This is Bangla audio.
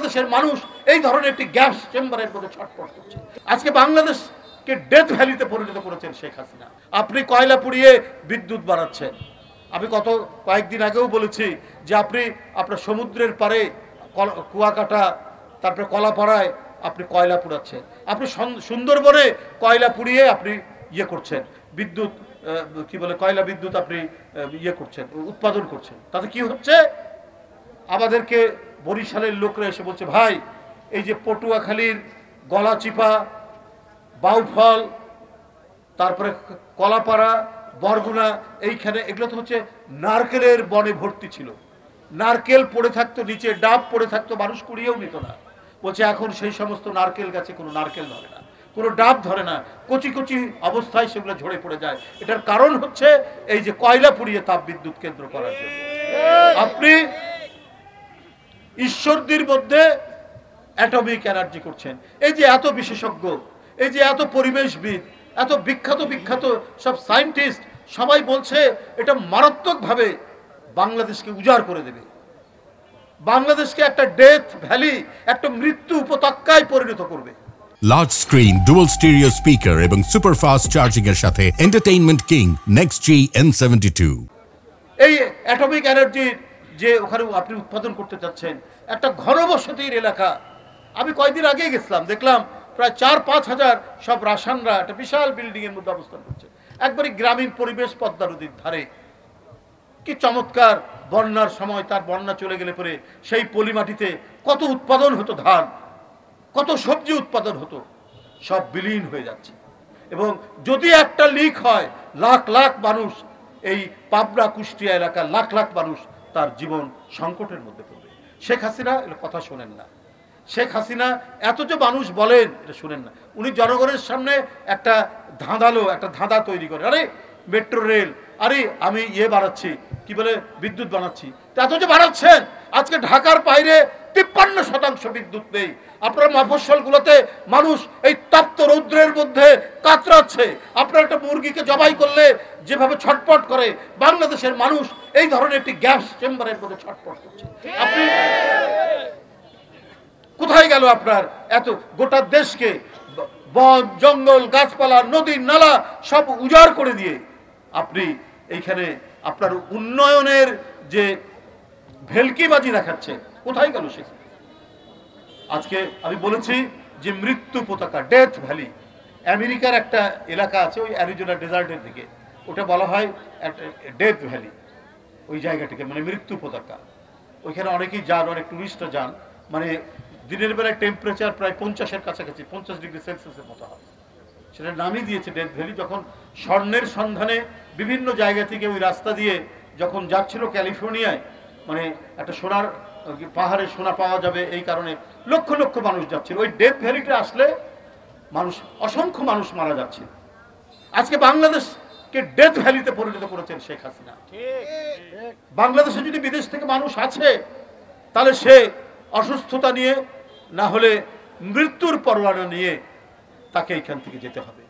বাংলাদেশের মানুষ এই ধরনের একটি গ্যাস চেম্বারের মধ্যে ছটফট করছে। আজকে বাংলাদেশকে ডেথ ভ্যালিতে পরিণত করেছেন শেখ হাসিনা। আপনি কয়লা পুড়িয়ে বিদ্যুৎ বানাচ্ছেন। আমি কয়েকদিন আগেও বলেছি যে আপনি আপনার সমুদ্রের পাড়ে কুয়াকাটা তারপরে কলাপাড়ায় আপনি কয়লা পুড়াচ্ছেন। আপনি সুন্দরবনে কয়লা পুড়িয়ে আপনি করছেন, বিদ্যুৎ কি বলে কয়লা বিদ্যুৎ আপনি করছেন, উৎপাদন করছেন। তাতে কি হচ্ছে? আমাদেরকে বরিশালের লোকরা এসে বলছে, ভাই এই যে পটুয়াখালীর গলাচিপা, বাউফল, তারপরে কলাপাড়া, বরগুনা, এইখানে এগুলো তো হচ্ছে নারকেলের বনে ভর্তি ছিল। নারকেল পড়ে থাকতো নিচে, ডাব পড়ে থাকতো, মানুষ কুড়িয়েও নিত না। বলছে এখন সেই সমস্ত নারকেল গাছে কোনো নারকেল ধরে না, কোনো ডাব ধরে না, কচি কচি অবস্থায় সেগুলো ঝরে পড়ে যায়। এটার কারণ হচ্ছে এই যে কয়লা পুড়িয়ে তাপ বিদ্যুৎ কেন্দ্র করার জন্য। আপনি ঈশ্বরদীর মধ্যে অ্যাটমিক এনার্জি করছেন। এই যে এত বিশেষজ্ঞ, এই যে এত পরিবেশবিদ, এত বিখ্যাত বিখ্যাত সব সায়েন্টিস্ট, সবাই বলছে এটা মারাত্মকভাবে বাংলাদেশকে উজাড় করে দেবে, বাংলাদেশকে একটা ডেথ ভ্যালি, একটা মৃত্যু উপত্যকায় পরিণত করবে। Large screen, dual stereo speaker এবং সুপার ফাস্ট চার্জিং এর সাথে এন্টারটেইনমেন্ট কিং নেক্সট জি N72। এই অ্যাটমিক এনার্জি যে ওখানে আপনি উৎপাদন করতে চাচ্ছেন, একটা ঘনবসতির এলাকা। আমি কয়েকদিন আগে গেছিলাম, দেখলাম প্রায় 4-5 হাজার সব রাসানরা একটা বিশাল বিল্ডিং এর মধ্যে অবস্থান করছে। একবারই গ্রামীণ পরিবেশ, পদ্মা নদীর ধারে। কি চমৎকার! বন্যার সময় তার বন্যা চলে গেলে পরে সেই পলি মাটিতে কত উৎপাদন হতো, ধান, কত সবজি উৎপাদন হতো, সব বিলীন হয়ে যাচ্ছে। এবং যদি একটা লিক হয়, লাখ লাখ মানুষ, এই পাবনা কুষ্টিয়া এলাকার লাখ লাখ মানুষ তার জীবন সংকটের মধ্যে পড়বে। শেখ হাসিনা এর কথা শোনেন না। শেখ হাসিনা এত যে মানুষ বলেন এটা শুনেন না। উনি জনগণের সামনে একটা ধাঁধা তৈরি করে, আরে মেট্রো রেল, আরে আমি বাড়াচ্ছি, কি বলে বিদ্যুৎ বানাচ্ছি। এত যে বাড়াচ্ছেন, আজকে ঢাকার বাইরে 53% বিদ্যুৎ নেই। আপনার মফস্বলগুলোতে মানুষ এই তপ্ত রৌদ্রের মধ্যে কাতরাচ্ছে। আপনার একটা মুরগিকে জবাই করলে যেভাবে ছটপট করে, বাংলাদেশের মানুষ এই ধরনের একটি গ্যাস চেম্বারের মধ্যে ছটপট করছে। আপনি কোথায় গেল আপনার এত গোটা দেশকে বন জঙ্গল গাছপালা নদী নালা সব উজাড় করে দিয়ে আপনি এইখানে আপনার উন্নয়নের যে ভেলকিবাজি দেখাচ্ছেন, কোথায় গেল সে? আজকে আমি বলেছি যে মৃত্যু পতাকা, ডেথ ভ্যালি। আমেরিকার একটা এলাকা আছে ওই অ্যারিজোনা ডেজার্টের দিকে, ওটা বলা হয় ডেথ ভ্যালি। ওই জায়গাটিকে মানে মৃত্যু পতাকা। ওইখানে অনেকেই যান, অনেক টুরিস্টরা যান। মানে দিনের বেলায় টেম্পারেচার প্রায় 50-এর কাছাকাছি, 50 ডিগ্রি সেলসিয়াসের মতো হয়। সেটা নামই দিয়েছে ডেথ ভ্যালি। যখন স্বর্ণের সন্ধানে বিভিন্ন জায়গা থেকে ওই রাস্তা দিয়ে যখন যাচ্ছিল ক্যালিফোর্নিয়ায়, মানে একটা সোনার পাহাড়ে সোনা পাওয়া যাবে এই কারণে লক্ষ লক্ষ মানুষ যাচ্ছিল। ওই ডেথ ভ্যালিতে আসলে মানুষ, অসংখ্য মানুষ মারা যাচ্ছে। আজকে বাংলাদেশকে ডেথ ভ্যালিতে পরিণত করেছেন শেখ হাসিনা। বাংলাদেশে যদি বিদেশ থেকে মানুষ আছে, তাহলে সে অসুস্থতা নিয়ে, না হলে মৃত্যুর পরোয়ানা নিয়ে তাকে এখান থেকে যেতে হবে।